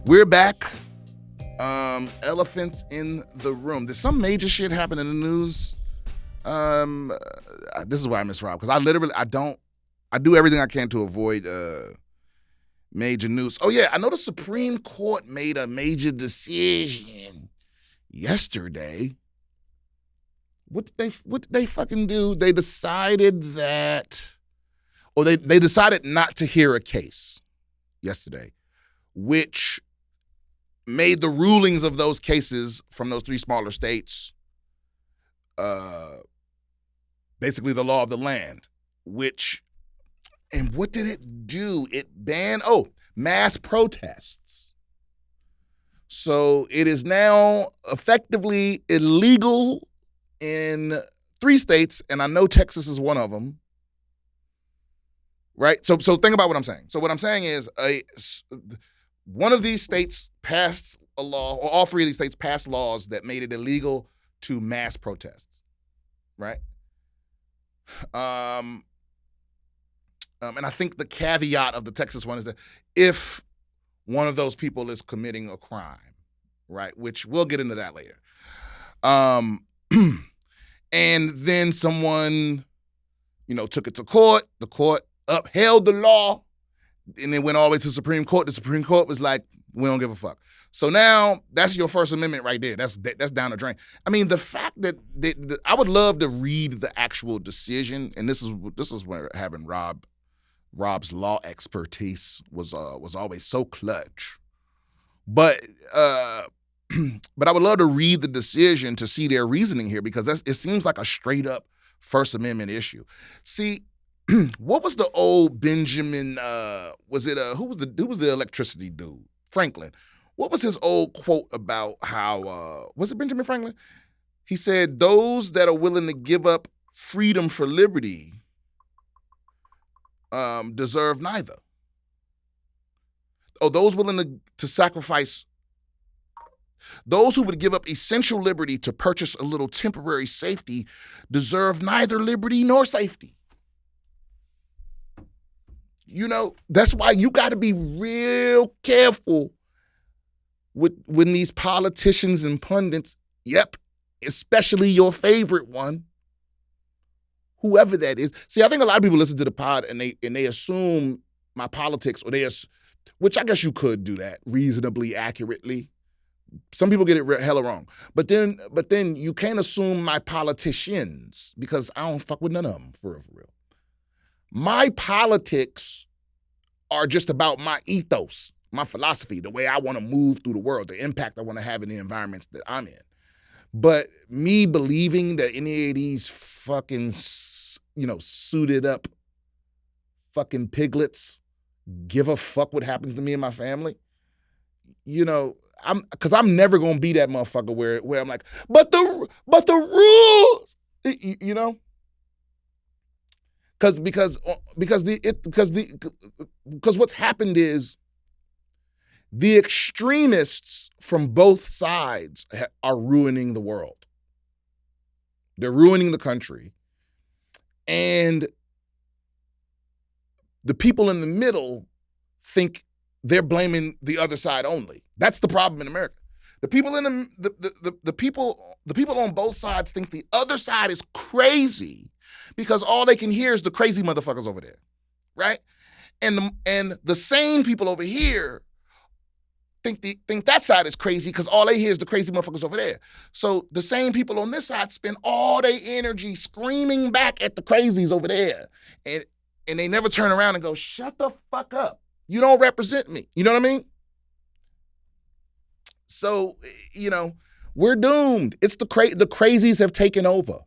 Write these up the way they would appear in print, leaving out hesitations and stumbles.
We're back. Elephants in the room. Did some major shit happen in the news? This is why I miss Rob, because I do everything I can to avoid major news. Oh yeah, I know the Supreme Court made a major decision yesterday. What did they fucking do? They decided that, or they decided not to hear a case yesterday, which made the rulings of those cases from those three smaller states basically the law of the land, and what did it do? It banned, mass protests. So it is now effectively illegal in 3 states, and I know Texas is one of them, right? So think about what I'm saying. So what I'm saying is one of these states passed a law, or all 3 of these states passed laws that made it illegal to mass protests, right? And I think the caveat of the Texas one is that if one of those people is committing a crime, right? Which we'll get into that later. And then someone, took it to court. The court upheld the law, and it went all the way to the Supreme Court. The Supreme Court was like, we don't give a fuck. So now that's your First Amendment right there. That's down the drain. I mean, the fact that I would love to read the actual decision, and this is where having Rob's law expertise was always so clutch. But I would love to read the decision to see their reasoning here, because it seems like a straight up First Amendment issue. See, what was the old Benjamin? Who was the electricity dude? Franklin. What was his old quote about how? Was it Benjamin Franklin? He said, "Those that are willing to give up freedom for liberty deserve neither. Or those willing to sacrifice." Those who would give up essential liberty to purchase a little temporary safety deserve neither liberty nor safety. That's why you got to be real careful when these politicians and pundits, especially your favorite one, whoever that is. See, I think a lot of people listen to the pod and they assume my politics, which I guess you could do that reasonably accurately. Some people get it hella wrong. But then you can't assume my politicians, because I don't fuck with none of them, for real. My politics are just about my ethos, my philosophy, the way I want to move through the world, the impact I want to have in the environments that I'm in. But me believing that any of these fucking, suited up fucking piglets give a fuck what happens to me and my family, because I'm never gonna be that motherfucker where I'm like, but the rules, because what's happened is the extremists from both sides are ruining the world. They're ruining the country, and the people in the middle think they're blaming the other side only. That's the problem in America. The people the people on both sides think the other side is crazy because all they can hear is the crazy motherfuckers over there, right? And the sane people over here think that side is crazy because all they hear is the crazy motherfuckers over there. So the same people on this side spend all their energy screaming back at the crazies over there, and they never turn around and go, "Shut the fuck up. You don't represent me." You know what I mean? So, we're doomed. It's the crazies have taken over.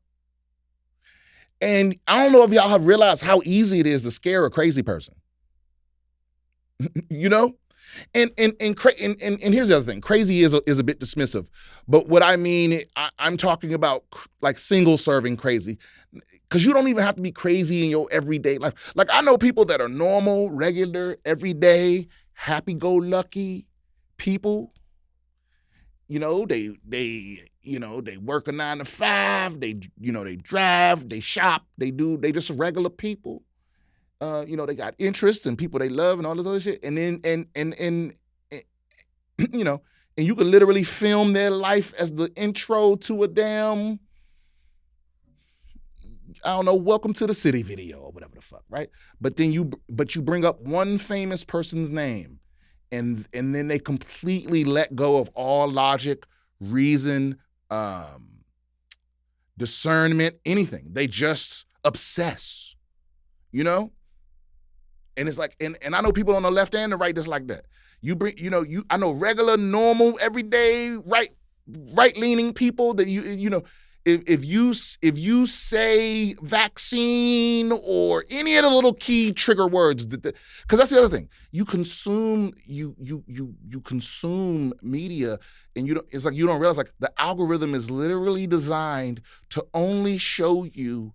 And I don't know if y'all have realized how easy it is to scare a crazy person. And here's the other thing. Crazy is a bit dismissive. But what I mean, I'm talking about like single serving crazy. Because you don't even have to be crazy in your everyday life. Like, I know people that are normal, regular, everyday, happy-go-lucky people. They work a 9 to 5. They drive, they shop, they just regular people. They got interests and people they love and all this other shit. And you know, and you can literally film their life as the intro to a damn, I don't know, welcome to the city video or whatever the fuck, right? But then you bring up one famous person's name, and then they completely let go of all logic, reason, discernment, anything. They just obsess, you know? And it's like, and I know people on the left and the right that's like that. I know regular, normal, everyday, right-leaning people that if you say vaccine or any of the little key trigger words, because that's the other thing. You consume media, and it's like you don't realize, like, the algorithm is literally designed to only show you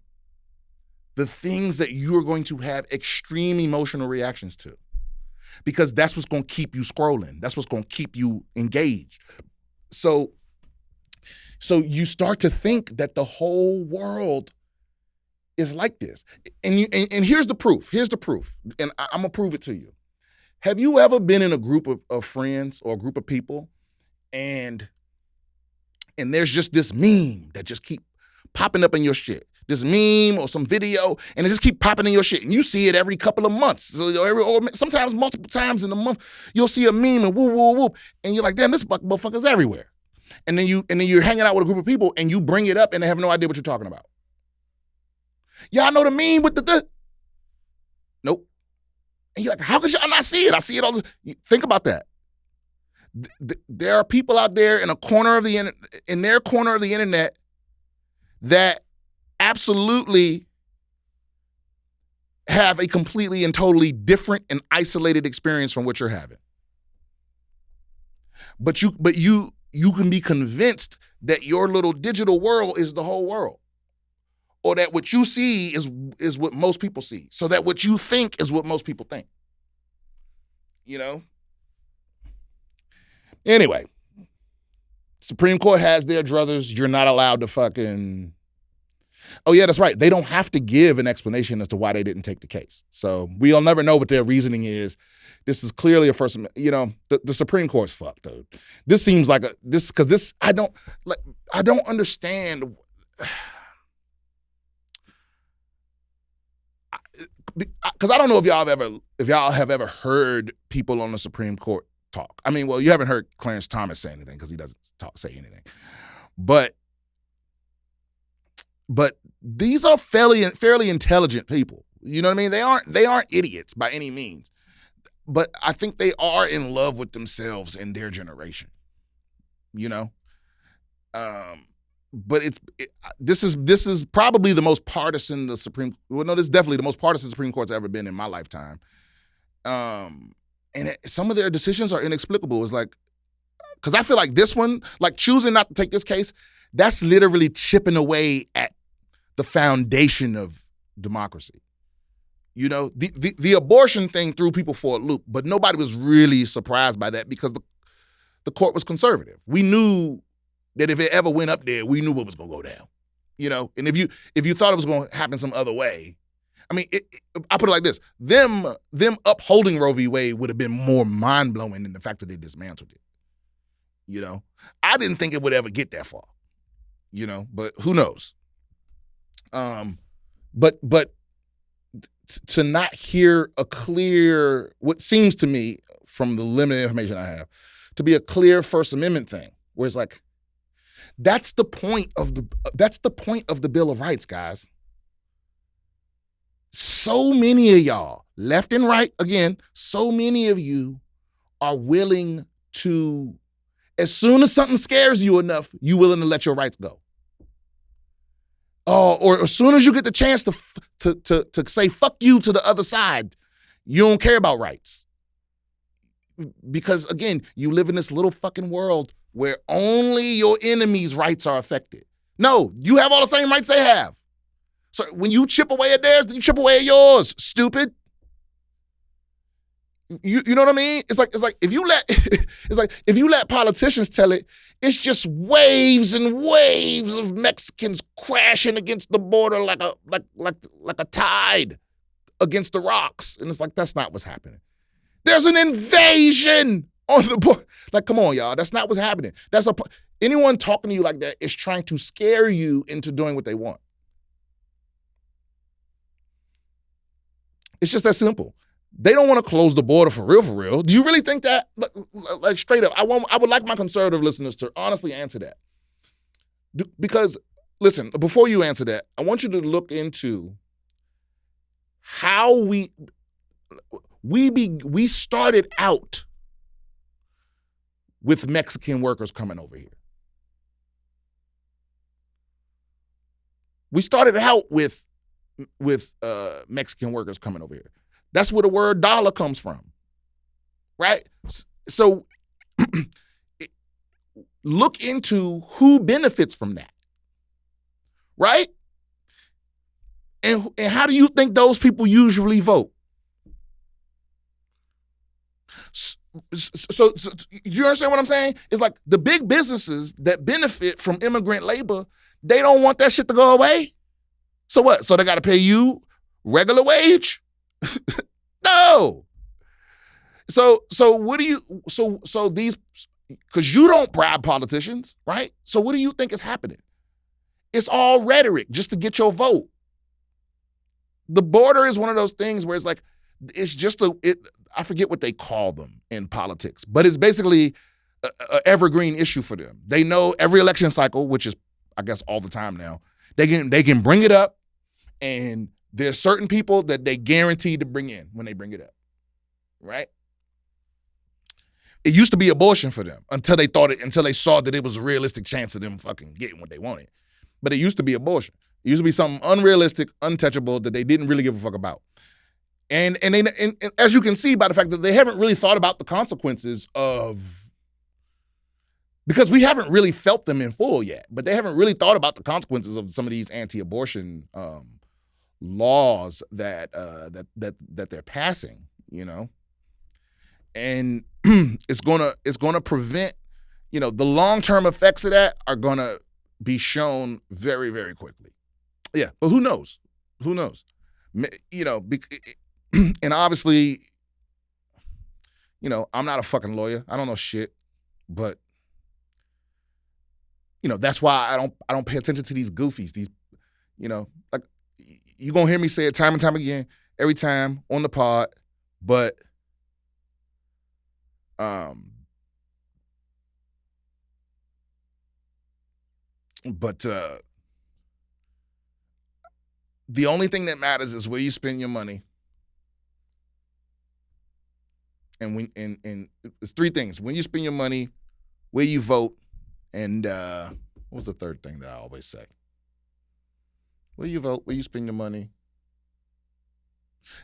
the things that you are going to have extreme emotional reactions to, because that's what's going to keep you scrolling. That's what's going to keep you engaged. So you start to think that the whole world is like this. And here's the proof. And I'm going to prove it to you. Have you ever been in a group of friends or a group of people, and there's just this meme that just keep popping up in your shit? This meme or some video, and it just keep popping in your shit, and you see it every couple of months. So or sometimes multiple times in a month, you'll see a meme and whoop, whoop, whoop. And you're like, damn, this motherfucker's everywhere. And then you're hanging out with a group of people, and you bring it up, and they have no idea what you're talking about. Y'all know the meme with the nope. And you're like, how could y'all not see it? I see it all. Think about that. There are people out there in their corner of the internet that absolutely have a completely and totally different and isolated experience from what you're having. But you can be convinced that your little digital world is the whole world, or that what you see is what most people see, so that what you think is what most people think. You know? Anyway, Supreme Court has their druthers. You're not allowed to fucking... Oh, yeah, that's right. They don't have to give an explanation as to why they didn't take the case. So we'll never know what their reasoning is. This is clearly a first, the Supreme Court's fucked, dude. This seems like I don't understand. Because I don't know if y'all have ever heard people on the Supreme Court talk. I mean, well, you haven't heard Clarence Thomas say anything because he doesn't say anything. But these are fairly intelligent people. You know what I mean? They aren't idiots by any means. But I think they are in love with themselves and their generation. You know? But this is probably the most partisan this is definitely the most partisan Supreme Court's ever been in my lifetime. And some of their decisions are inexplicable. It's like, because I feel like this one, like choosing not to take this case, that's literally chipping away at the foundation of democracy. You know, the abortion thing threw people for a loop, but nobody was really surprised by that because the court was conservative. We knew that if it ever went up there, we knew what was going to go down. You know, and if you thought it was going to happen some other way, I mean, I put it like this: them upholding Roe v. Wade would have been more mind blowing than the fact that they dismantled it. You know, I didn't think it would ever get that far. You know, but who knows? But to not hear a clear, what seems to me from the limited information I have, to be a clear First Amendment thing, where it's like, that's the point of the Bill of Rights, guys. So many of y'all, left and right, again, so many of you are willing to, as soon as something scares you enough, you're willing to let your rights go. Or as soon as you get the chance to say fuck you to the other side, you don't care about rights. Because again, you live in this little fucking world where only your enemies' rights are affected. No, you have all the same rights they have. So when you chip away at theirs, you chip away at yours, stupid. You know what I mean? It's like if you let politicians tell it, it's just waves and waves of Mexicans crashing against the border like a tide against the rocks. And it's like, that's not what's happening. There's an invasion on the board. Like, come on, y'all. That's not what's happening. Anyone talking to you like that is trying to scare you into doing what they want. It's just that simple. They don't want to close the border for real, for real. Do you really think that? Like straight up, I would like my conservative listeners to honestly answer that. Because, listen, before you answer that, I want you to look into how we started out with Mexican workers coming over here. We started out with Mexican workers coming over here. That's where the word dollar comes from, right? So look into who benefits from that, right? And how do you think those people usually vote? So you understand what I'm saying? It's like the big businesses that benefit from immigrant labor, they don't want that shit to go away. So what? So they got to pay you regular wage? No. So what do you, so these, because you don't bribe politicians, right? So what do you think is happening? It's all rhetoric just to get your vote. The border is one of those things where it's like, it's just I forget what they call them in politics, but it's basically an evergreen issue for them. They know every election cycle, which is, I guess, all the time now, they can bring it up, and there's certain people that they guaranteed to bring in when they bring it up, right? It used to be abortion for them until they saw that it was a realistic chance of them fucking getting what they wanted. But it used to be abortion. It used to be something unrealistic, untouchable that they didn't really give a fuck about. And as you can see by the fact that they haven't really thought about the consequences of, because we haven't really felt them in full yet, but they haven't really thought about the consequences of some of these anti-abortion laws that they're passing, you know, and it's gonna prevent, you know, the long-term effects of that are gonna be shown very, very quickly. Yeah, but who knows? Who knows? You know, and obviously, you know, I'm not a fucking lawyer. I don't know shit, but you know, that's why I don't pay attention to these goofies. These, you know, like, you're gonna hear me say it time and time again, every time on the pod, but the only thing that matters is where you spend your money. And it's three things: when you spend your money, where you vote, and what was the third thing that I always say? Where you vote, where you spend your money,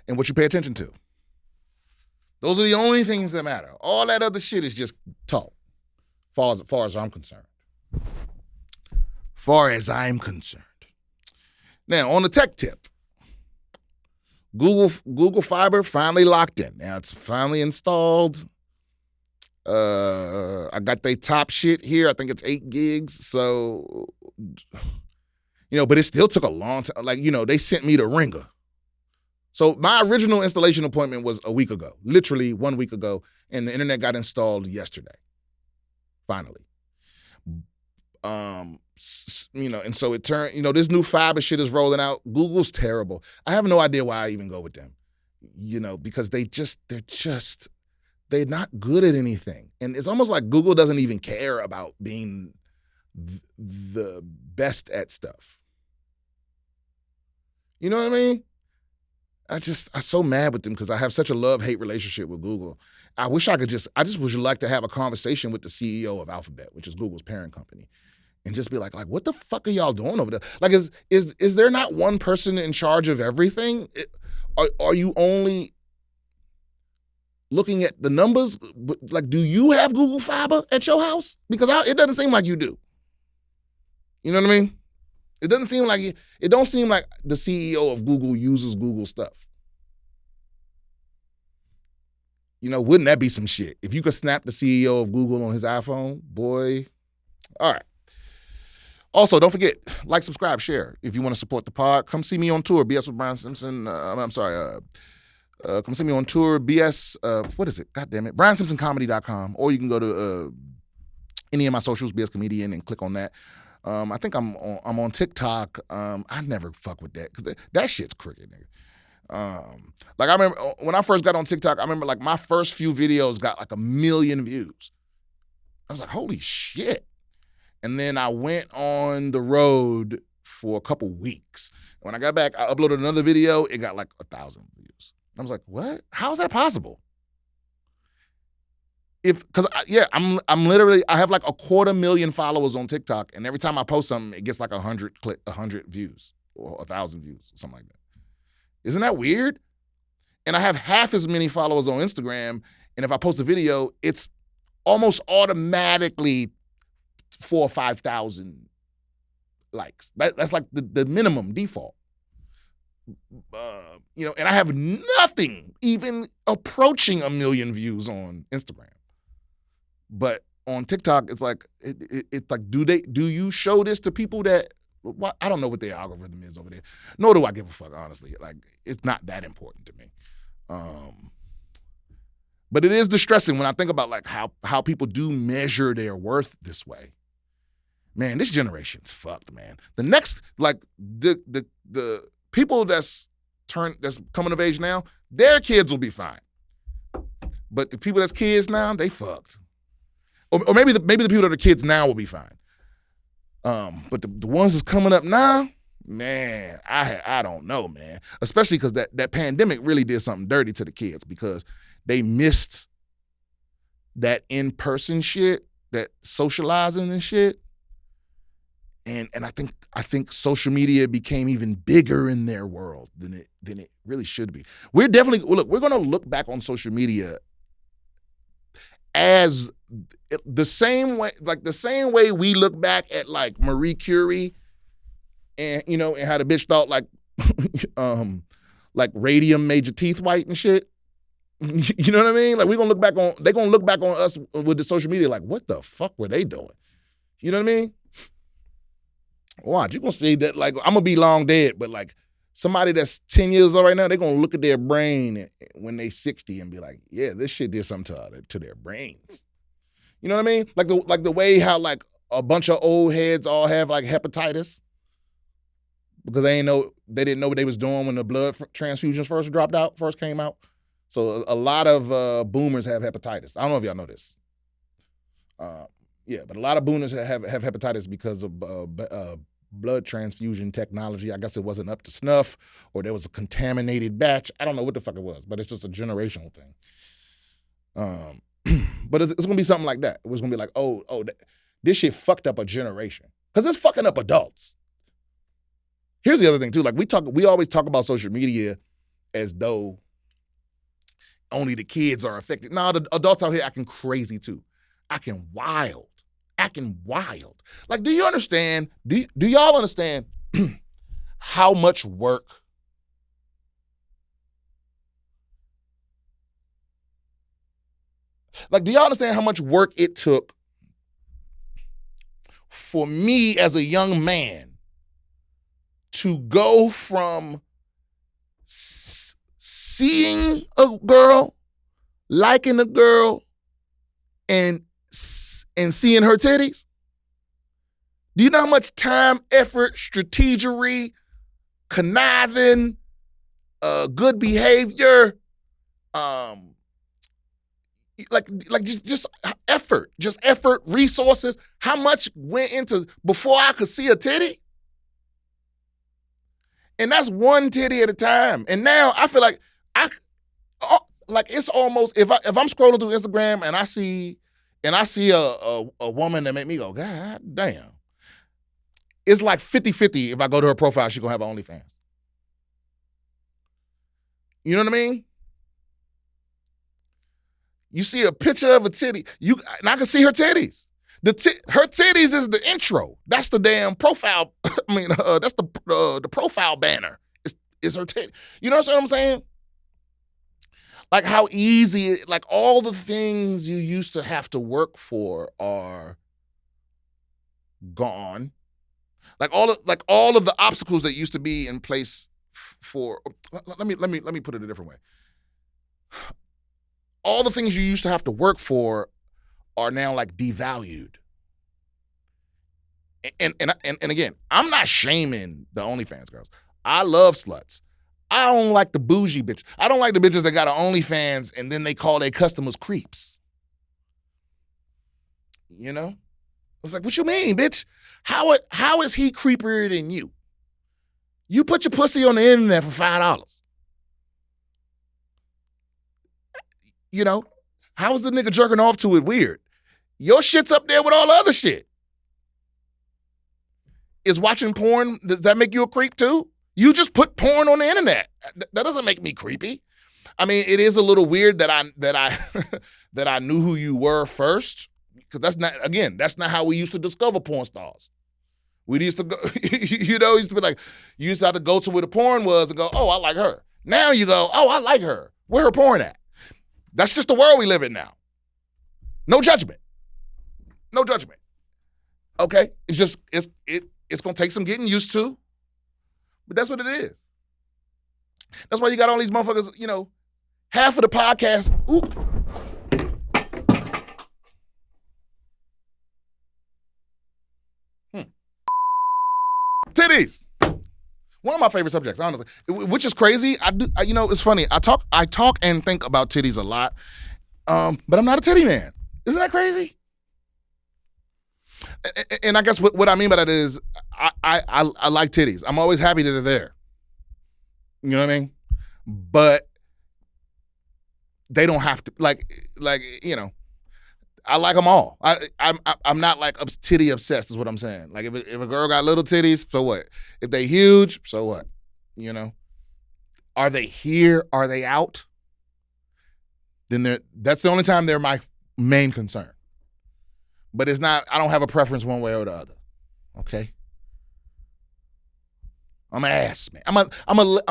and what you pay attention to. Those are the only things that matter. All that other shit is just talk, far as I'm concerned. Far as I'm concerned. Now, on the tech tip, Google Fiber finally locked in. Now it's finally installed. I got their top shit here. I think it's 8 gigs. So, you know, but it still took a long time. Like, you know, they sent me the ringer. So my original installation appointment was a week ago, literally 1 week ago, and the internet got installed yesterday, finally. You know, and so it turned, you know, this new fiber shit is rolling out. Google's terrible. I have no idea why I even go with them, you know, because they're not good at anything. And it's almost like Google doesn't even care about being the best at stuff. You know what I mean? I'm so mad with them because I have such a love-hate relationship with Google. I just would like to have a conversation with the CEO of Alphabet, which is Google's parent company, and just be like, what the fuck are y'all doing over there? Like, is there not one person in charge of everything? Are you only looking at the numbers? Like, do you have Google Fiber at your house? Because it doesn't seem like you do. You know what I mean? It don't seem like the CEO of Google uses Google stuff. You know, wouldn't that be some shit? If you could snap the CEO of Google on his iPhone, boy. All right. Also, don't forget, like, subscribe, share. If you want to support the pod, come see me on tour, BS with Brian Simpson. Come see me on tour, what is it? God damn it. BrianSimpsonComedy.com. Or you can go to any of my socials, BS Comedian, and click on that. I think I'm on TikTok. I never fuck with that because that shit's crooked, nigga. Like I remember when I first got on TikTok, I remember like my first few videos got like 1 million views. I was like, holy shit. And then I went on the road for a couple weeks. When I got back, I uploaded another video. It got like 1,000 views. I was like, what? How is that possible? I'm literally, I have like 250,000 followers on TikTok, and every time I post something, it gets like 100 views or 1,000 views or something like that. Isn't that weird? And I have half as many followers on Instagram, and if I post a video, it's almost automatically 4,000 or 5,000 likes. That's like the minimum default. And I have nothing even approaching 1 million views on Instagram. But on TikTok, it's like it's like, do you show this to people that? I don't know what their algorithm is over there. Nor do I give a fuck, honestly. Like, it's not that important to me. But it is distressing when I think about like how people do measure their worth this way. Man, this generation's fucked, man. The next, like the people that's coming of age now, their kids will be fine. But the people that's kids now, they fucked. Or maybe the people that are kids now will be fine. But the ones that's coming up now, man, I don't know, man. Especially because that pandemic really did something dirty to the kids because they missed that in-person shit, that socializing and shit. And I think social media became even bigger in their world than it really should be. We're gonna look back on social media as the same way we look back at like Marie Curie and and how the bitch thought like radium made your teeth white and shit. You know what I mean? Like they're gonna look back on us with the social media like, what the fuck were they doing? You know what I mean? Watch, you're gonna see that like I'm gonna be long dead, but like somebody that's 10 years old right now, they're gonna look at their brain when they 60 and be like, yeah, this shit did something to their brains. You know what I mean? Like the way how like a bunch of old heads all have like hepatitis because they didn't know what they was doing when the blood transfusions first came out. So a lot of boomers have hepatitis. I don't know if y'all know this. But a lot of boomers have hepatitis because of blood transfusion technology. I guess it wasn't up to snuff, or there was a contaminated batch. I don't know what the fuck it was, but it's just a generational thing. But it's gonna be something like that. It was gonna be like, this shit fucked up a generation because it's fucking up adults. Here's the other thing too. Like we always talk about social media as though only the kids are affected. Nah, the adults out here acting crazy too, acting wild. Like, do you understand? Do y'all understand how much work do y'all understand how much work it took for me as a young man to go from seeing a girl, liking a girl, and seeing her titties? Do you know how much time, effort, strategery, conniving, good behavior, just effort, resources, how much went into before I could see a titty? And that's one titty at a time. And now I feel like it's almost, if I'm scrolling through Instagram and I see a woman that make me go, God damn. It's like 50-50 if I go to her profile, she gonna have an OnlyFans. You know what I mean? You see a picture of a titty, and I can see her titties. Her titties is the intro. That's the damn profile. That's the profile banner. Is her titty. You know what I'm saying? Like how easy, like all the things you used to have to work for are gone. Like all of the obstacles that used to be in place for. Let me put it a different way. all the things you used to have to work for are now like devalued. And again, I'm not shaming the OnlyFans girls. I love sluts. I don't like the bougie bitch. I don't like the bitches that got an OnlyFans and then they call their customers creeps. You know? It's like, what you mean, bitch? How is he creepier than you? You put your pussy on the internet for $5. You know? How is the nigga jerking off to it weird? Your shit's up there with all the other shit. Is watching porn, does that make you a creep too? You just put porn on the internet. That doesn't make me creepy. I mean, it is a little weird that I that I knew who you were first, because that's not how we used to discover porn stars. We used to go, used to be like, you used to have to go to where the porn was and go, oh, I like her. Now you go, oh, I like her. Where her porn at? That's just the world we live in now. No judgment. No judgment. Okay? It's just, it's going to take some getting used to, but that's what it is. That's why you got all these motherfuckers, you know, half of the podcast, Titties. One of my favorite subjects, honestly, which is crazy. It's funny. I talk and think about titties a lot, but I'm not a titty man. Isn't that crazy? And I guess what I mean by that is I like titties. I'm always happy that they're there. You know what I mean? But they don't have to, like you know, I like them all. I'm not like titty obsessed is what I'm saying. Like if a girl got little titties, so what? If they huge, so what? You know? Are they here? Are they out? Then that's the only time they're my main concern. But it's not, I don't have a preference one way or the other. Okay? I'm an ass man. I'm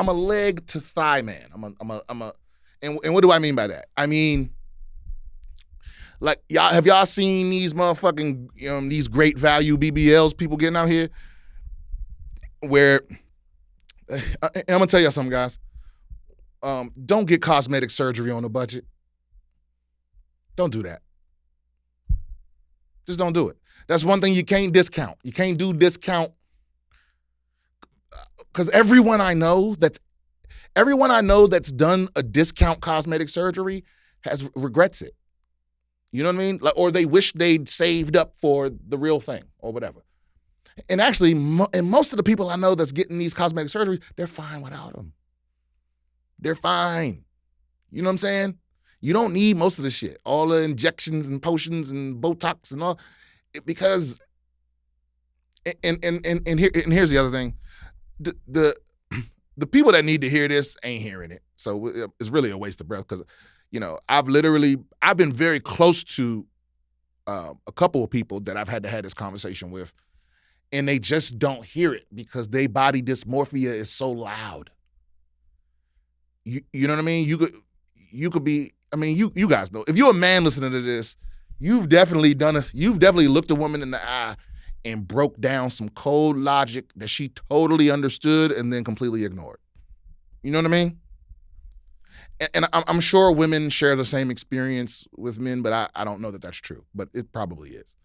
a leg to thigh man. And what do I mean by that? I mean, like, have y'all seen these motherfucking, these great value BBLs people getting out here? Where, and I'm gonna tell y'all something, guys. Don't get cosmetic surgery on a budget. Don't do that. Just don't do it. That's one thing you can't discount. You can't do discount, because everyone I know that's done a discount cosmetic surgery regrets it. You know what I mean? Or they wish they'd saved up for the real thing or whatever. And actually, and most of the people I know that's getting these cosmetic surgeries, they're fine without them. They're fine. You know what I'm saying? You don't need most of the shit, all the injections and potions and Botox and all, because, and here's the other thing, the people that need to hear this ain't hearing it, so it's really a waste of breath, because, I've been very close to a couple of people that I've had to have this conversation with, and they just don't hear it because their body dysmorphia is so loud. You know what I mean? You could be. I mean, you guys know. If you're a man listening to this, you've definitely looked a woman in the eye and broke down some cold logic that she totally understood and then completely ignored. You know what I mean? And I'm sure women share the same experience with men, but I don't know that that's true. But it probably is.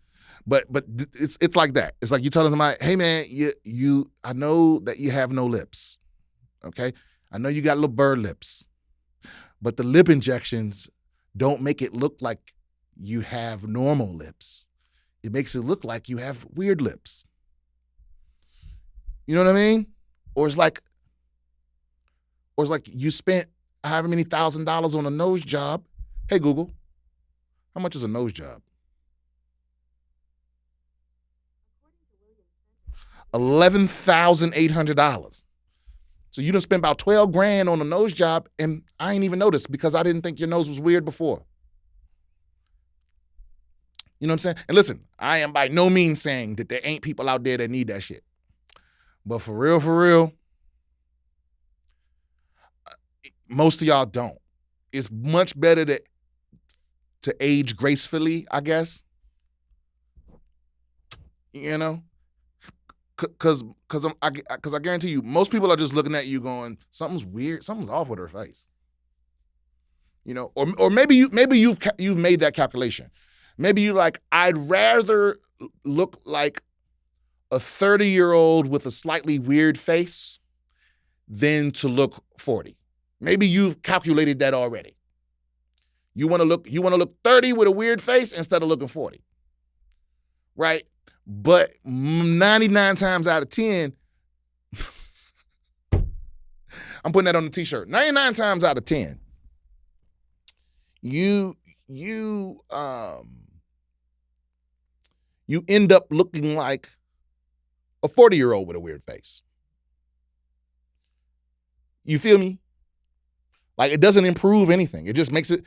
But it's like that. It's like you telling somebody, hey man, I know that you have no lips. Okay? I know you got little bird lips. But the lip injections don't make it look like you have normal lips. It makes it look like you have weird lips. You know what I mean? Or it's like you spent however many $1,000s on a nose job. Hey, Google, how much is a nose job? $11,800. So you done spent about 12 grand on a nose job, and I ain't even noticed because I didn't think your nose was weird before. You know what I'm saying? And listen, I am by no means saying that there ain't people out there that need that shit. But for real, most of y'all don't. It's much better to age gracefully, I guess. You know? Because I guarantee you, most people are just looking at you going, something's weird, something's off with her face. You know, or maybe you've made that calculation. Maybe you like, I'd rather look like a 30-year-old with a slightly weird face than to look 40. Maybe you've calculated that already. You want to look 30 with a weird face instead of looking 40. Right? But 99 times out of 10, I'm putting that on the t-shirt. 99 times out of 10, you end up looking like a 40-year-old with a weird face. You feel me? Like, it doesn't improve anything. It just makes it,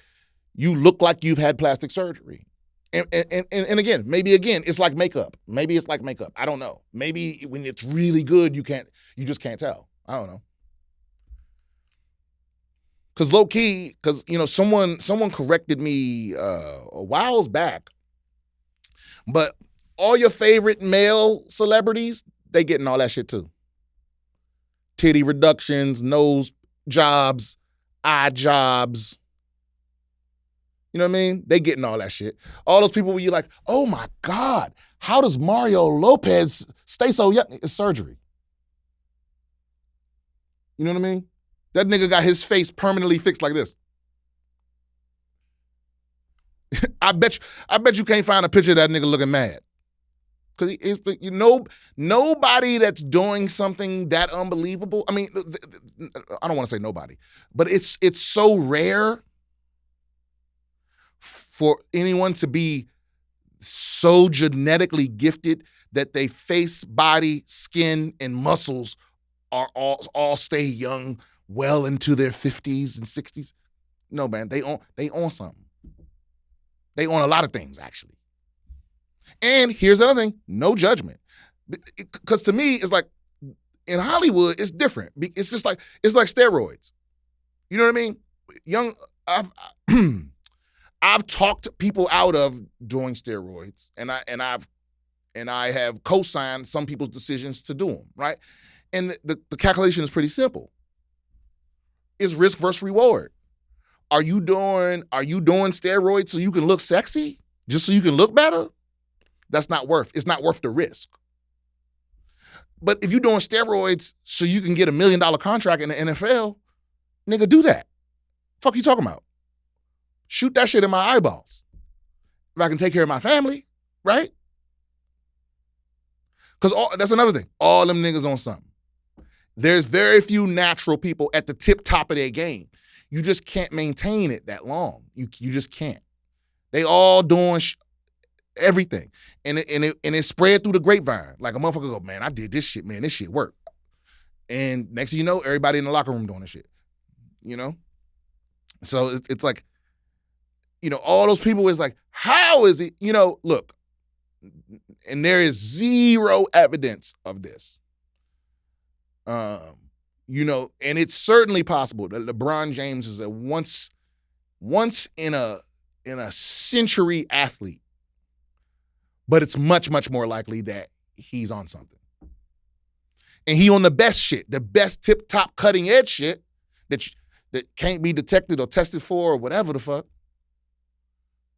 you look like you've had plastic surgery. And again, it's like makeup. Maybe it's like makeup. I don't know. Maybe when it's really good, you just can't tell. I don't know. Cause low key, you know, someone corrected me a while back, but all your favorite male celebrities, they getting all that shit too. Titty reductions, nose jobs, eye jobs. You know what I mean? They getting all that shit. All those people where you're like, oh my God, how does Mario Lopez stay so young? It's surgery. You know what I mean? That nigga got his face permanently fixed like this. I bet you can't find a picture of that nigga looking mad. Because you know, nobody that's doing something that unbelievable. I mean, I don't want to say nobody, but it's so rare for anyone to be so genetically gifted that they face, body, skin, and muscles are all stay young well into their 50s and 60s. No, man, they own something. They own a lot of things, actually. And here's another thing, no judgment. Because to me, it's like, in Hollywood, it's different. It's just like, it's like steroids. You know what I mean? I've talked people out of doing steroids, and I have co-signed some people's decisions to do them, right? And the calculation is pretty simple. It's risk versus reward. Are you doing steroids so you can look sexy? Just so you can look better? It's not worth the risk. But if you're doing steroids so you can get $1 million contract in the NFL, nigga, do that. Fuck you talking about? Shoot that shit in my eyeballs. If I can take care of my family, right? Because that's another thing. All them niggas on something. There's very few natural people at the tip top of their game. You just can't maintain it that long. You just can't. They all doing everything. And it spread through the grapevine. Like a motherfucker go, man, I did this shit, man. This shit worked. And next thing you know, everybody in the locker room doing this shit. You know? So it's like, you know, all those people is like, how is it? You know, look, and there is zero evidence of this. You know, and it's certainly possible that LeBron James is a once in a century athlete, but it's much, much more likely that he's on something. And he on the best shit, the best tip top cutting edge shit that can't be detected or tested for or whatever the fuck.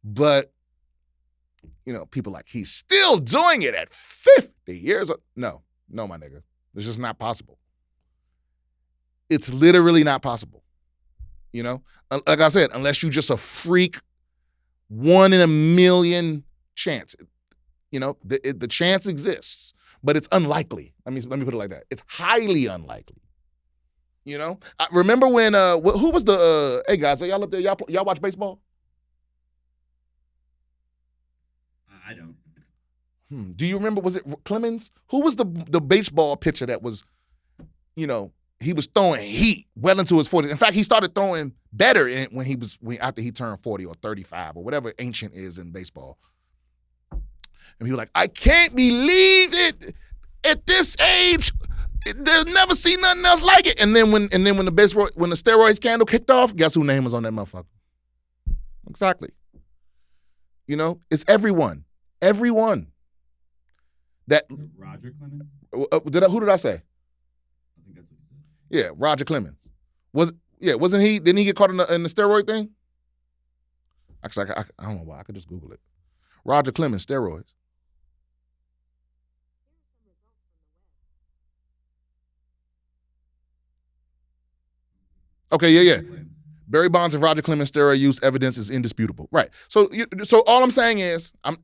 But, you know, people like, he's still doing it at 50 years old. No, my nigga. It's just not possible. It's literally not possible. You know? Like I said, unless you're just a freak, 1 in a million chance. You know, the chance exists, but it's unlikely. Let me put it like that. It's highly unlikely. You know? I remember when, who was the, hey guys, are y'all up there? Y'all watch baseball? I don't. Do you remember, was it Clemens? Who was the baseball pitcher that was, you know, he was throwing heat well into his 40s. In fact, he started throwing better after he turned 40 or 35 or whatever ancient is in baseball. And he was like, I can't believe it. At this age, they'll never see nothing else like it. And then when the steroids scandal kicked off, guess whose name was on that motherfucker? Exactly. You know, it's everyone. Everyone. That Roger Clemens? Who did I say? I think that's what you said. Yeah, Roger Clemens. Wasn't he? Didn't he get caught in the steroid thing? Actually, I don't know why. I could just Google it. Roger Clemens, steroids. Okay, yeah. Barry Bonds and Roger Clemens steroid use evidence is indisputable. Right. So all I'm saying is, I'm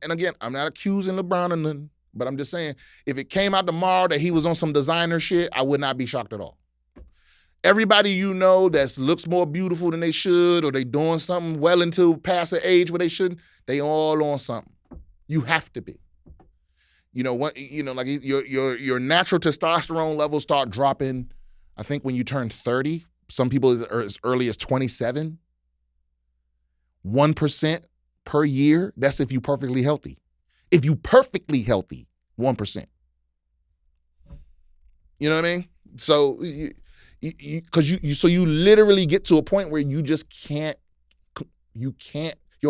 not accusing LeBron of nothing, but I'm just saying, if it came out tomorrow that he was on some designer shit, I would not be shocked at all. Everybody you know that looks more beautiful than they should, or they doing something well into past an age where they shouldn't, they all on something. You have to be. Like your natural testosterone levels start dropping, I think, when you turn 30. Some people as early as 27. 1% per year. That's if you perfectly healthy. If you perfectly healthy, 1%. You know what I mean? So you literally get to a point where you just can't, your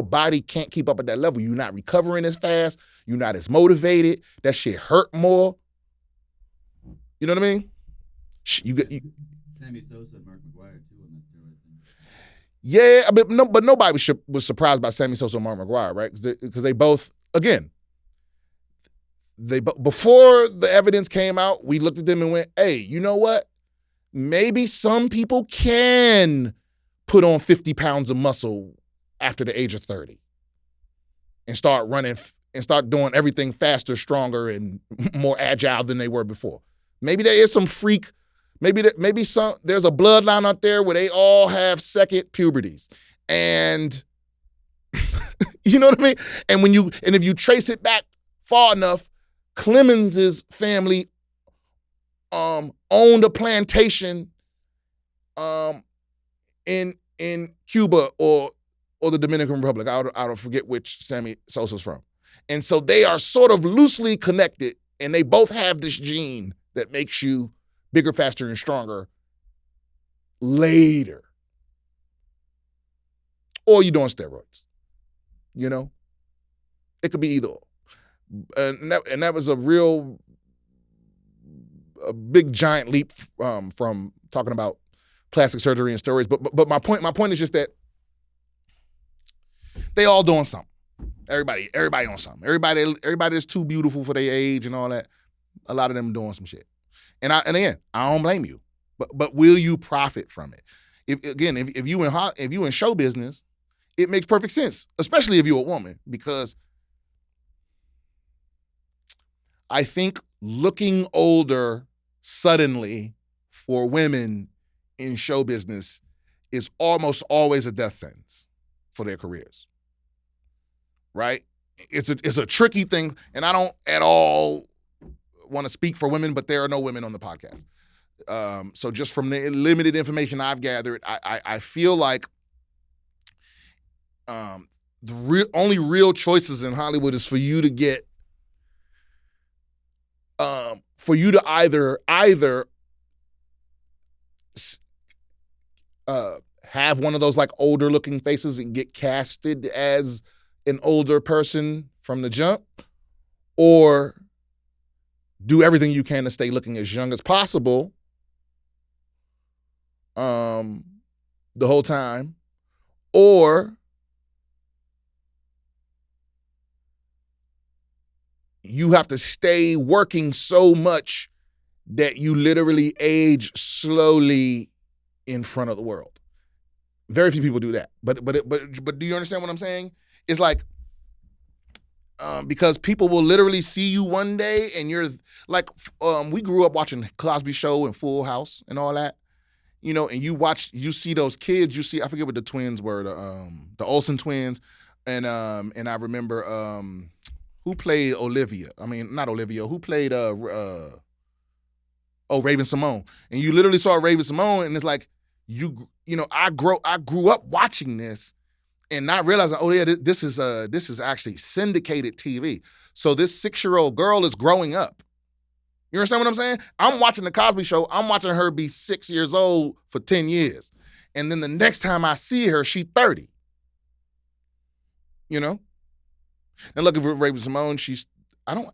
body can't keep up at that level. You're not recovering as fast. You're not as motivated. That shit hurt more. You know what I mean? Sammy Sosa and Mark McGwire too on that steroid thing. Yeah, but nobody was surprised by Sammy Sosa and Mark McGwire, right? Because they both, again, before the evidence came out, we looked at them and went, hey, you know what? Maybe some people can put on 50 pounds of muscle after the age of 30 and start running and start doing everything faster, stronger, and more agile than they were before. Maybe there is some freak. Maybe there's a bloodline out there where they all have second puberties. And you know what I mean? And if you trace it back far enough, Clemens's family owned a plantation in Cuba or the Dominican Republic. I don't forget which Sammy Sosa's from. And so they are sort of loosely connected, and they both have this gene that makes you bigger, faster, and stronger later. Or you're doing steroids. You know? It could be either or. And that was a big giant leap from talking about plastic surgery and steroids. But my point is just that they all doing something. Everybody on something. Everybody that's too beautiful for their age and all that. A lot of them doing some shit. And again, I don't blame you. But will you profit from it? If you in show business, it makes perfect sense, especially if you're a woman, because I think looking older suddenly for women in show business is almost always a death sentence for their careers. Right? It's a tricky thing, and I don't at all want to speak for women, but there are no women on the podcast. So just from the limited information I've gathered, I feel like the only real choices in Hollywood is for you to get, for you to either have one of those like older looking faces and get casted as an older person from the jump, or do everything you can to stay looking as young as possible the whole time, or you have to stay working so much that you literally age slowly in front of the world. Very few people do that. But do you understand what I'm saying? It's like, because people will literally see you one day and you're like, we grew up watching Cosby Show and Full House and all that, you know, and you see those kids, I forget what the twins were, the Olsen twins. And I remember, who played Olivia? I mean, not Olivia, who played, Raven Simone. And you literally saw Raven Simone, and it's like, I grew up watching this and not realizing, oh yeah, this is actually syndicated TV. So this 6-year-old girl is growing up. You understand what I'm saying? I'm watching the Cosby Show. I'm watching her be 6 years old for 10 years. And then the next time I see her, she's 30. You know? And look at Raven Simone,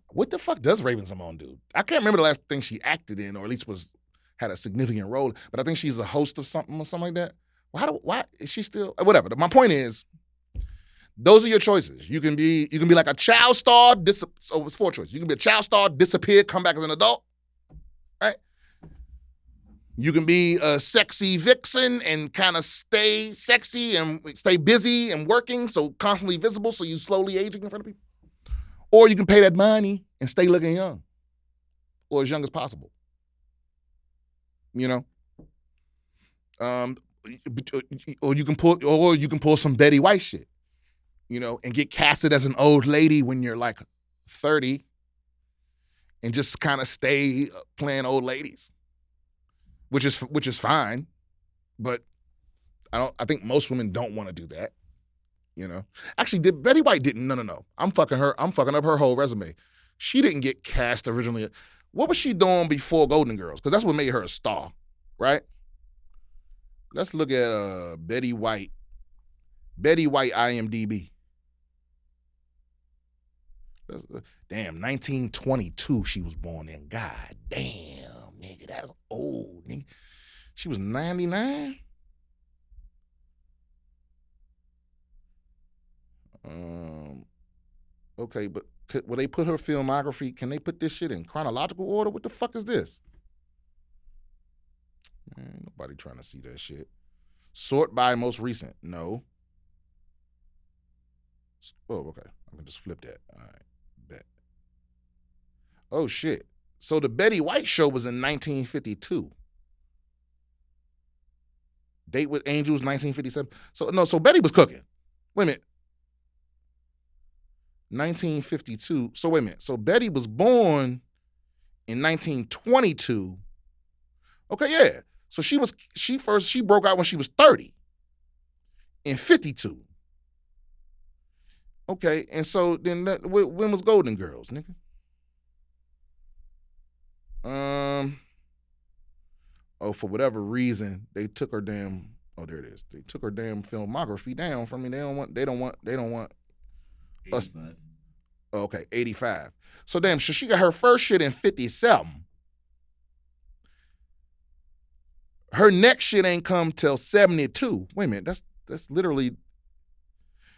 what the fuck does Raven Simone do? I can't remember the last thing she acted in, or at least had a significant role, but I think she's a host of something or something like that. Why is she still, whatever. My point is, Those are your choices. You can be like a child star. So it's 4 choices. You can be a child star, disappear, come back as an adult, right? You can be a sexy vixen and kind of stay sexy and stay busy and working, so constantly visible, so you slowly aging in front of people. Or you can pay that money and stay looking young, or as young as possible. You know, or you can pull some Betty White shit, you know, and get casted as an old lady when you're like 30, and just kind of stay playing old ladies, which is fine, but I think most women don't want to do that. You know, actually, Betty White didn't? No. I'm fucking up her whole resume. She didn't get cast originally. What was she doing before Golden Girls? Because that's what made her a star, right? Let's look at Betty White. Betty White IMDb. Damn, 1922 she was born in. God damn, nigga, that's old, nigga. She was 99? Okay, but will they put her filmography? Can they put this shit in chronological order? What the fuck is this? Man, nobody trying to see that shit. Sort by most recent. No. Oh, okay. I can just flip that. All right. Bet. Oh, shit. So the Betty White show was in 1952. Date with Angels, 1957. So Betty was cooking. Wait a minute. 1952. So wait a minute. So Betty was born in 1922. Okay, yeah. So she broke out when she was 30 in 52. Okay, and so then when was Golden Girls, nigga? For whatever reason, they took her damn. Oh, there it is. They took her damn filmography down from me. They don't want. 85. Okay, 85. So damn, so she got her first shit in 57. Her next shit ain't come till 72. Wait a minute, that's literally.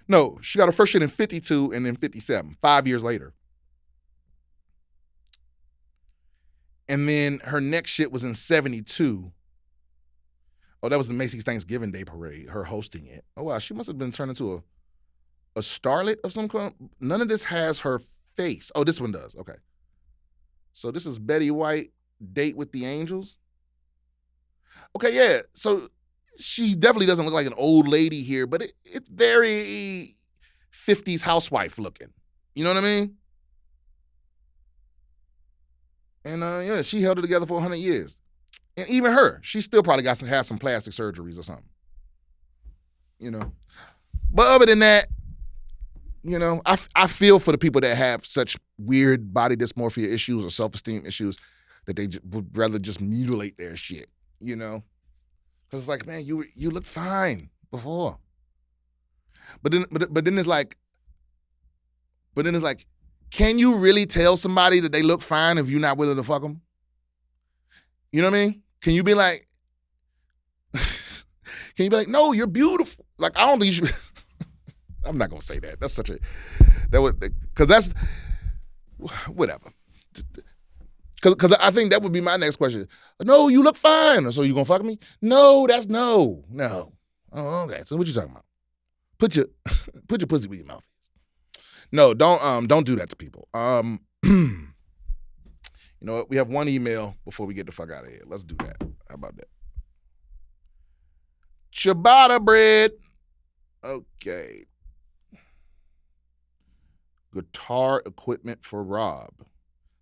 No, she got her first shit in 52 and then 57, 5 years later. And then her next shit was in 72. Oh, that was the Macy's Thanksgiving Day Parade, her hosting it. Oh, wow, she must have been turned into a starlet of some kind. None of this has her face. Oh, this one does. Okay. So this is Betty White, Date with the Angels. Okay, yeah. So she definitely doesn't look like an old lady here, but it's very 50s housewife looking. You know what I mean? And yeah, she held it together for 100 years. And even her, she still probably has some plastic surgeries or something. You know? But other than that, you know, I feel for the people that have such weird body dysmorphia issues or self-esteem issues that they would rather just mutilate their shit, you know? Because it's like, man, you looked fine before. But then it's like, can you really tell somebody that they look fine if you're not willing to fuck them? You know what I mean? Can you be like, no, you're beautiful. Like, I don't think you should. I'm not gonna say that. That's because that's whatever. Because I think that would be my next question. No, you look fine. So you gonna fuck me? No, that's no. Oh, okay. So what you talking about? Put your pussy where your mouth is. No, don't do that to people. You know what? We have one email before we get the fuck out of here. Let's do that. How about that? Ciabatta bread. Okay. Guitar equipment for Rob.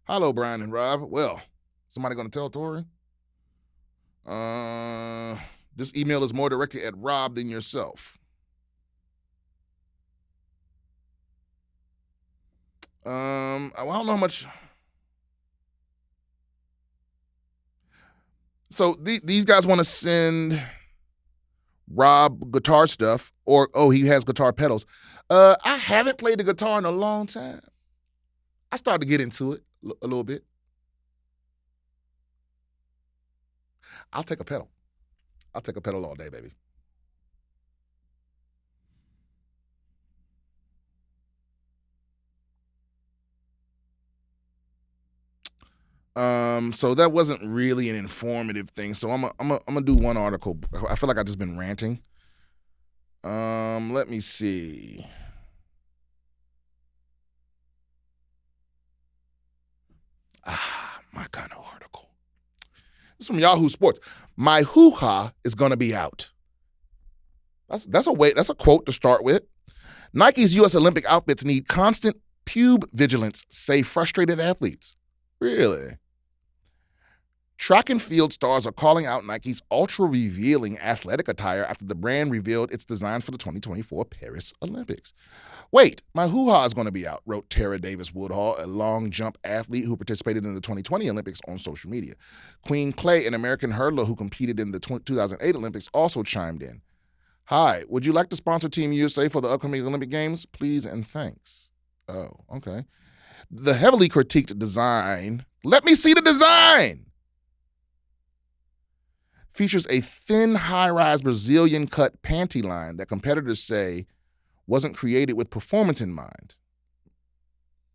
Hello, Brian and Rob. Well, somebody gonna tell Tori? This email is more directed at Rob than yourself. I don't know how much. So these guys want to send Rob guitar stuff, or he has guitar pedals. I haven't played the guitar in a long time. I started to get into it a little bit. I'll take a pedal. I'll take a pedal all day, baby. So that wasn't really an informative thing. So I'm gonna do one article. I feel like I've just been ranting. Let me see. My kind of article. This is from Yahoo Sports. My hoo-ha is gonna be out. That's a quote to start with. Nike's U.S. Olympic outfits need constant pube vigilance, say frustrated athletes. Really? Track and field stars are calling out Nike's ultra-revealing athletic attire after the brand revealed its designs for the 2024 Paris Olympics. Wait, my hoo-ha is going to be out, wrote Tara Davis Woodhall, a long jump athlete who participated in the 2020 Olympics on social media. Queen Clay, an American hurdler who competed in the 2008 Olympics, also chimed in. Hi, would you like to sponsor Team USA for the upcoming Olympic Games? Please and thanks. Oh, okay. The heavily critiqued design, let me see the design, features a thin, high-rise Brazilian cut panty line that competitors say wasn't created with performance in mind.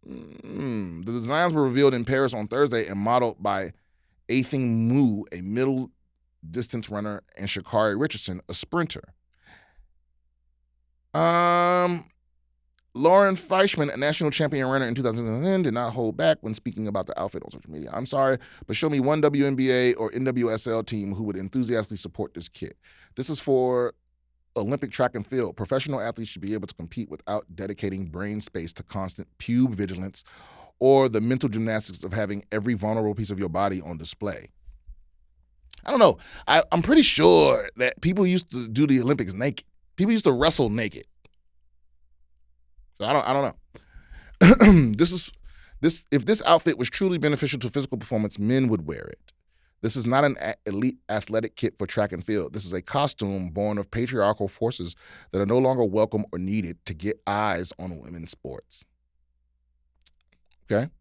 The designs were revealed in Paris on Thursday and modeled by Athing Mu, a middle-distance runner, and Sha'Carri Richardson, a sprinter. Lauren Fleischman, a national champion runner in 2010, did not hold back when speaking about the outfit on social media. I'm sorry, but show me one WNBA or NWSL team who would enthusiastically support this kit. This is for Olympic track and field. Professional athletes should be able to compete without dedicating brain space to constant pube vigilance or the mental gymnastics of having every vulnerable piece of your body on display. I don't know. I'm pretty sure that people used to do the Olympics naked. People used to wrestle naked. So I don't know. If this outfit was truly beneficial to physical performance, men would wear it. This is not an elite athletic kit for track and field. This is a costume born of patriarchal forces that are no longer welcome or needed to get eyes on women's sports. Okay?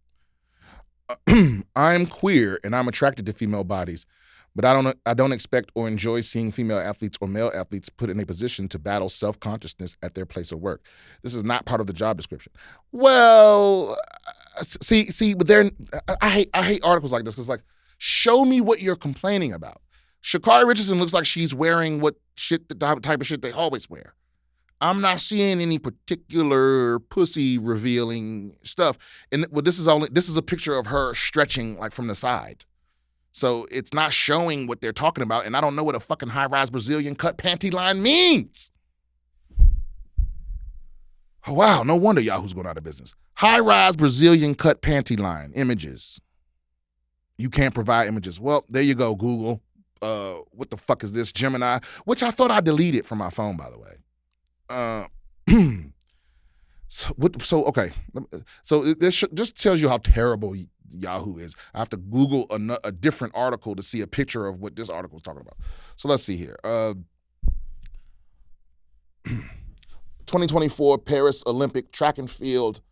I'm queer and I'm attracted to female bodies, but I don't expect or enjoy seeing female athletes or male athletes put in a position to battle self-consciousness at their place of work. This is not part of the job description. Well, but I hate articles like this because, like, show me what you're complaining about. Sha'Carri Richardson looks like she's wearing the type of shit they always wear. I'm not seeing any particular pussy revealing stuff. And this is a picture of her stretching like from the side. So it's not showing what they're talking about, and I don't know what a fucking high-rise Brazilian cut panty line means. Oh, wow, no wonder Yahoo's going out of business. High-rise Brazilian cut panty line, images. You can't provide images. Well, there you go, Google. What the fuck is this, Gemini? Which I thought I deleted from my phone, by the way. Okay. So this just tells you how terrible Yahoo is. I have to Google a different article to see a picture of what this article is talking about. So let's see here. 2024 Paris Olympic track and field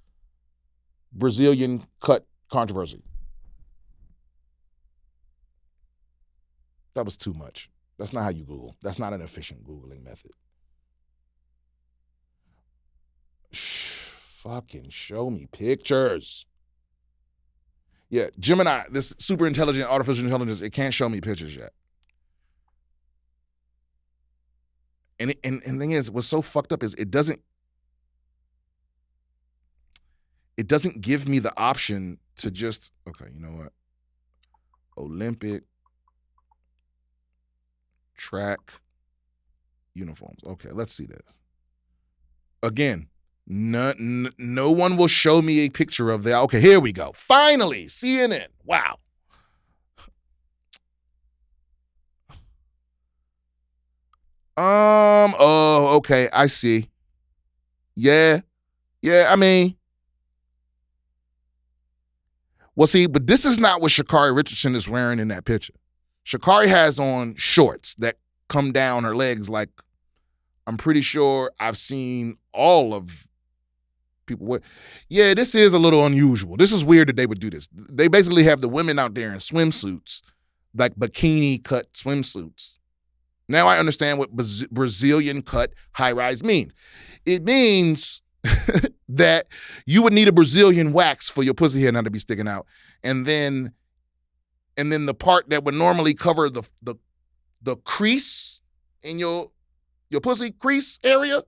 Brazilian cut controversy. That was too much. That's not how you Google. That's not an efficient Googling method. Fucking show me pictures. Yeah, Gemini, this super intelligent artificial intelligence, it can't show me pictures yet. And the thing is, what's so fucked up is it doesn't give me the option to just, okay, you know what? Olympic track uniforms. Okay, let's see this. Again, no one will show me a picture of that. Okay, here we go. Finally, CNN. Wow. Oh, okay, I see. Yeah, I mean. Well, see, but this is not what Sha'Carri Richardson is wearing in that picture. Sha'Carri has on shorts that come down her legs like, I'm pretty sure I've seen all of people wear. Yeah, this is a little unusual. This is weird that they would do this. They basically have the women out there in swimsuits, like bikini cut swimsuits. Now I understand what Brazilian cut high-rise means. It means that you would need a Brazilian wax for your pussy hair not to be sticking out. And then and then the part that would normally cover the crease in your pussy crease area,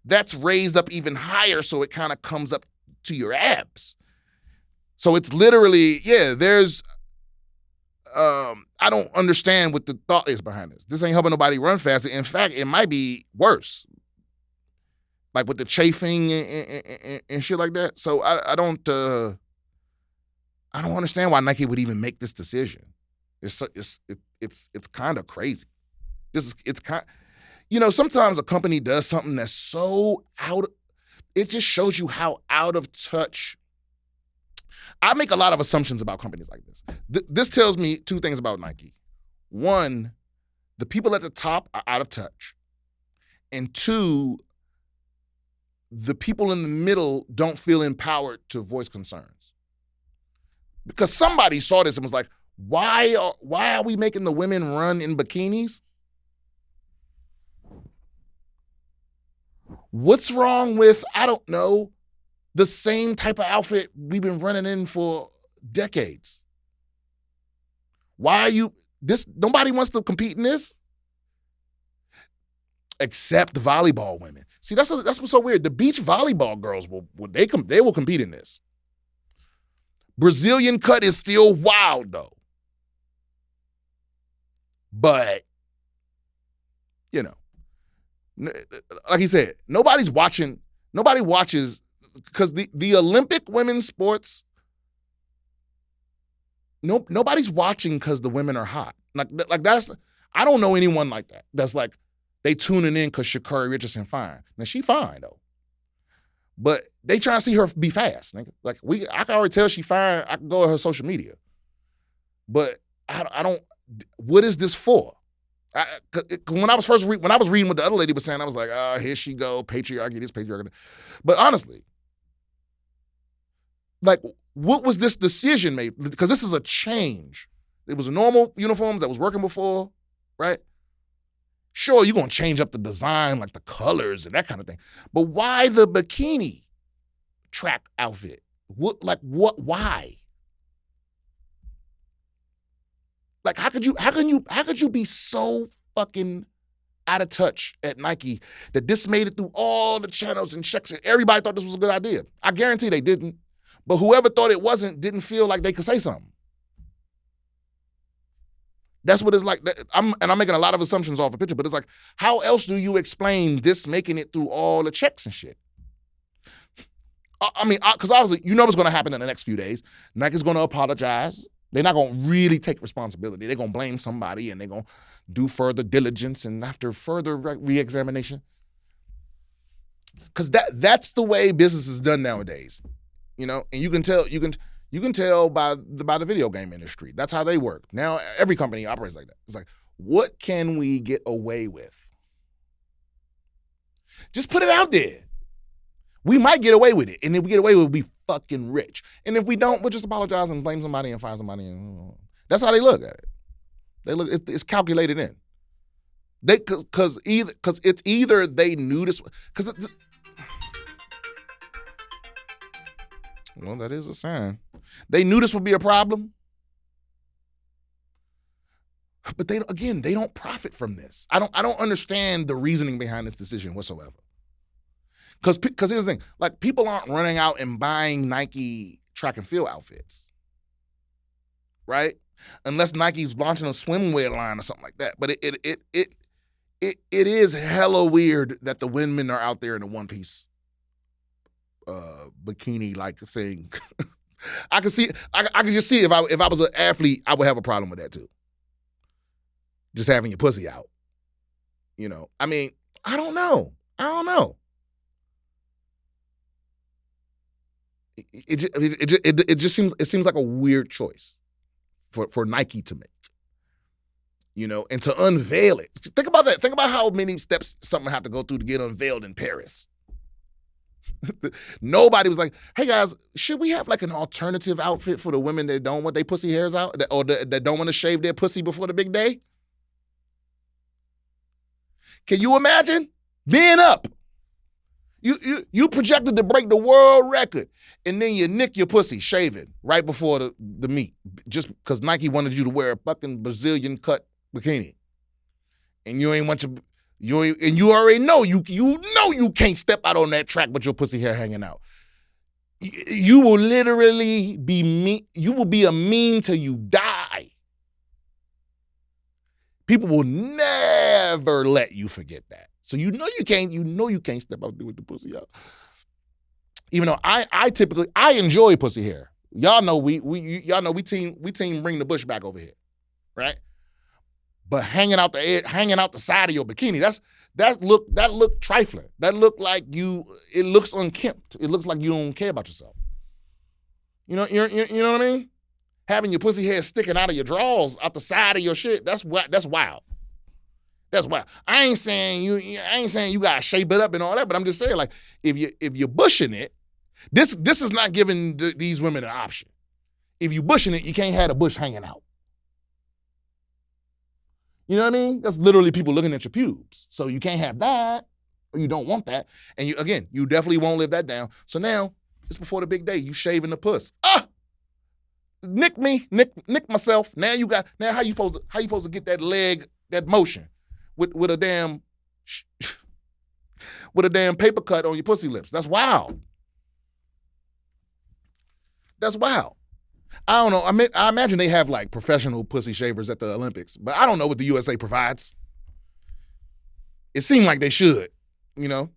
that's raised up even higher, so it kind of comes up to your abs. So it's literally, there's, I don't understand what the thought is behind this. This ain't helping nobody run faster. In fact, it might be worse. Like with the chafing and shit like that. So I don't understand why Nike would even make this decision. It's kind of crazy. Sometimes a company does something that's so it just shows you how out of touch. I make a lot of assumptions about companies like this. This tells me two things about Nike. One, the people at the top are out of touch. And two, the people in the middle don't feel empowered to voice concerns. Because somebody saw this and was like, why are we making the women run in bikinis? What's wrong with, I don't know, the same type of outfit we've been running in for decades? Why are nobody wants to compete in this? Except the volleyball women. See, that's what's so weird. The beach volleyball girls they will compete in this. Brazilian cut is still wild though. But, like he said, nobody watches, because the Olympic women's sports, nobody's watching because the women are hot. Like that's, I don't know anyone like that. That's like, they tuning in because Sha'Carri Richardson fine. Now she fine though, but they trying to see her be fast. Nigga. Like I can already tell she fine. I can go to her social media, but I don't. What is this for? When I was reading what the other lady was saying, I was like, here she go, patriarchy, this patriarchy. But honestly, like, what was this decision made? Because this is a change. It was normal uniforms that was working before, right? Sure, you're going to change up the design, like the colors and that kind of thing. But why the bikini track outfit? Why? Like, how could you be so fucking out of touch at Nike that this made it through all the channels and checks and everybody thought this was a good idea? I guarantee they didn't. But whoever thought it wasn't didn't feel like they could say something. That's what it's like. I'm making a lot of assumptions off a picture, but it's like, how else do you explain this making it through all the checks and shit? I mean, because obviously, what's going to happen in the next few days. Nike's going to apologize. They're not going to really take responsibility. They're going to blame somebody, and they're going to do further diligence and after further re-examination. Because that's the way business is done nowadays, and you can tell by the video game industry. That's how they work. Now every company operates like that. It's like, what can we get away with? Just put it out there. We might get away with it, and if we get away with it, we'll be fucking rich. And if we don't, we'll just apologize and blame somebody and fire somebody. And that's how they look at it. They look. It's calculated in. Because it's either they knew this. Well, that is a sign. They knew this would be a problem. But they don't profit from this. I don't understand the reasoning behind this decision whatsoever. Because here's the thing, like, people aren't running out and buying Nike track and field outfits, right? Unless Nike's launching a swimwear line or something like that. But it is hella weird that the women are out there in a one-piece bikini-like thing. I can just see if I was an athlete, I would have a problem with that too. Just having your pussy out. I mean, I don't know. It just seems like a weird choice for Nike to make, and to unveil it. Think about that. Think about how many steps something have to go through to get unveiled in Paris. Nobody was like, hey guys, should we have like an alternative outfit for the women that don't want their pussy hairs out or that don't want to shave their pussy before the big day? Can you imagine being up? You projected to break the world record, and then you nick your pussy shaving right before the meet, just because Nike wanted you to wear a fucking Brazilian cut bikini, and you ain't want and you already know you can't step out on that track with your pussy hair hanging out. You will literally be mean. You will be a meme till you die. People will never let you forget that. So you know you can't step out there with the pussy out. Even though I typically enjoy pussy hair. Y'all know we team bring the bush back over here, right? But hanging out the side of your bikini, that look trifling. That look like it looks unkempt. It looks like you don't care about yourself. You know what I mean? Having your pussy hair sticking out of your drawers, out the side of your shit, that's wild. That's wild. I ain't saying you gotta shape it up and all that, but I'm just saying, like, if you're bushing it, this is not giving these women an option. If you bushing it, you can't have the bush hanging out. You know what I mean? That's literally people looking at your pubes. So you can't have that, or you don't want that. And you definitely won't live that down. So now, it's before the big day. You shaving the puss. Nick myself. Now how you supposed to get that leg, that motion with a damn paper cut on your pussy lips? That's wild. That's wild. I don't know. I imagine they have like professional pussy shavers at the Olympics, but I don't know what the USA provides. It seemed like they should, you know.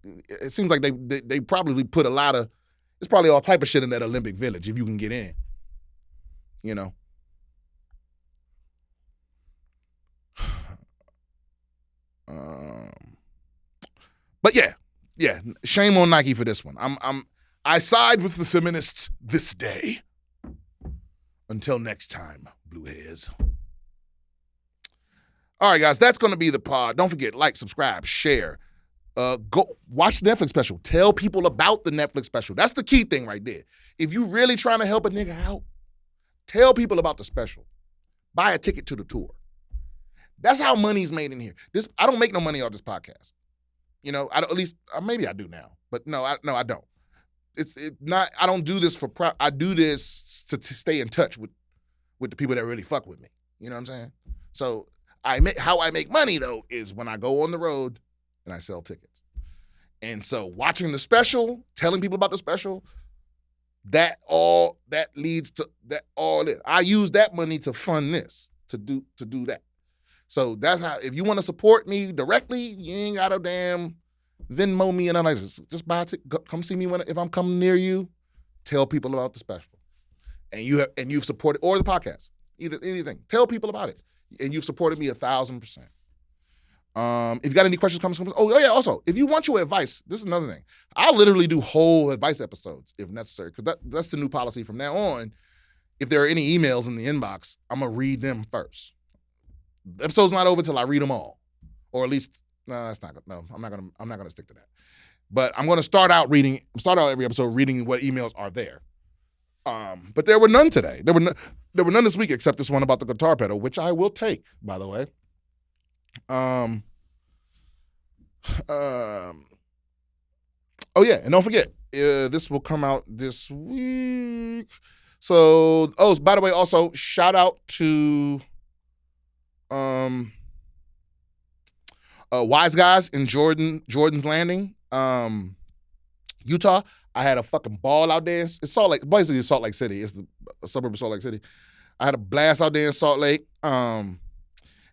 It seems like they probably put it's probably all type of shit in that Olympic village if you can get in, you know. But yeah, shame on Nike for this one. I side with the feminists this day. Until next time, blue hairs. All right, guys, that's going to be the pod. Don't forget, like, subscribe, share. Go watch the Netflix special. Tell people about the Netflix special. That's the key thing right there. If you really trying to help a nigga out, tell people about the special. Buy a ticket to the tour. That's how money's made in here. I don't make no money off this podcast. You know, maybe I do now, but no, I don't. It's not. I don't do this for I do this to stay in touch with the people that really fuck with me. You know what I'm saying? So how I make money though is when I go on the road and I sell tickets. And so watching the special, telling people about the special, that leads to that all this. I use that money to fund this, to do that. So that's how. If you want to support me directly, you ain't got to damn Venmo me and all that. Just buy a ticket. Come see me if I'm coming near you. Tell people about the special, and you've supported, or the podcast, anything. Tell people about it, and you've supported me 1,000%. If you got any questions, comments, oh yeah. Also, if you want your advice, this is another thing. I'll literally do whole advice episodes if necessary, because that's the new policy from now on. If there are any emails in the inbox, I'm gonna read them first. The episode's not over till I read them all, or at least that's not. No, I'm not gonna stick to that. But I'm gonna start out every episode reading what emails are there. But there were none today. There were none this week except this one about the guitar pedal, which I will take, by the way. Oh yeah, and don't forget, this will come out this week. So, by the way, also shout out to Wise Guys in Jordan's Landing, Utah. I had a fucking ball out there. It's Salt Lake, basically Salt Lake City. It's a suburb of Salt Lake City. I had a blast out there in Salt Lake.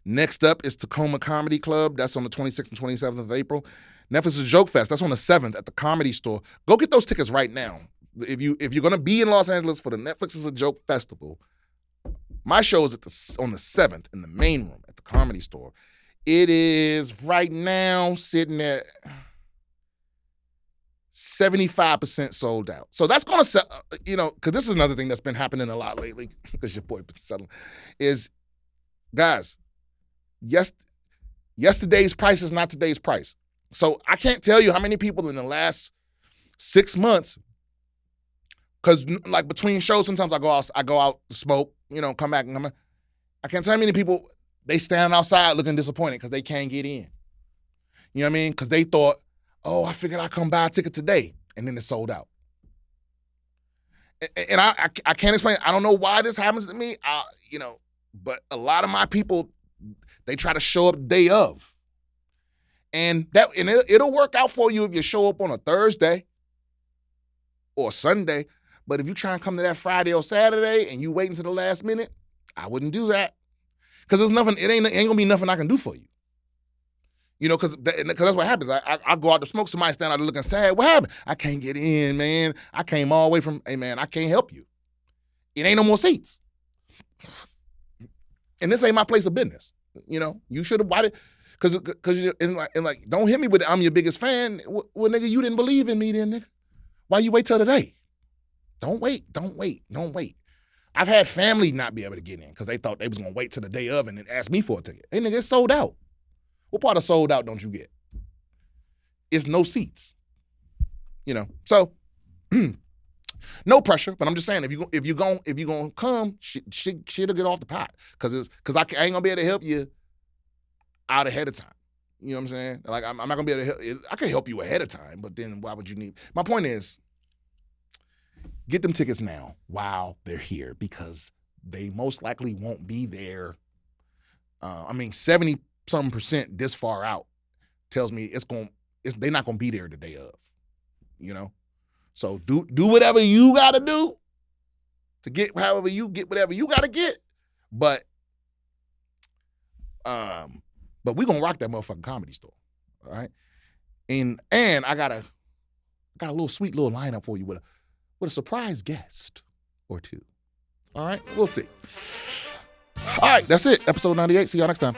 Next up is Tacoma Comedy Club. That's on the 26th and 27th of April. Netflix is Joke Fest. That's on the 7th at the Comedy Store. Go get those tickets right now. If you're gonna be in Los Angeles for the Netflix is a Joke Festival, my show is on the 7th in the main room at the Comedy Store. It is right now sitting at 75% sold out. So that's gonna sell, because this is another thing that's been happening a lot lately, because your boy been selling, is, guys, yesterday's price is not today's price. So I can't tell you how many people in the last 6 months, because like between shows, sometimes I go out to smoke, come back and come back. I can't tell how many people, they stand outside looking disappointed because they can't get in. You know what I mean? Because they thought, Oh, I figured I'd come buy a ticket today, and then it's sold out. And I can't explain. I don't know why this happens to me. But a lot of my people, they try to show up day of, and it'll work out for you if you show up on a Thursday or Sunday. But if you try and come to that Friday or Saturday and you wait until the last minute, I wouldn't do that, because there's nothing. It ain't gonna be nothing I can do for you. Because that's what happens. I go out to smoke, somebody stand out there looking sad. What happened? I can't get in, man. I came all the way from, hey, man, I can't help you. It ain't no more seats. And this ain't my place of business. You should have bought it, because it's like, don't hit me with I'm your biggest fan. Well, nigga, you didn't believe in me then, nigga. Why you wait till today? Don't wait. I've had family not be able to get in because they thought they was going to wait till the day of and then ask me for a ticket. Hey, nigga, it's sold out. What part of sold out don't you get? It's no seats. So no pressure, but I'm just saying, if you gonna come, shit'll get off the pot, because I ain't gonna be able to help you out ahead of time. You know what I'm saying? Like, I'm not gonna be able to help. I can help you ahead of time, but then why would you need? My point is, get them tickets now while they're here, because they most likely won't be there. 70-some% this far out tells me they're not gonna be there the day of. So do whatever you gotta do to get whatever you gotta get. But we're gonna rock that motherfucking Comedy Store. All right. And I got a little sweet little lineup for you with a surprise guest or two. All right, we'll see. All right, that's it. Episode 98. See y'all next time.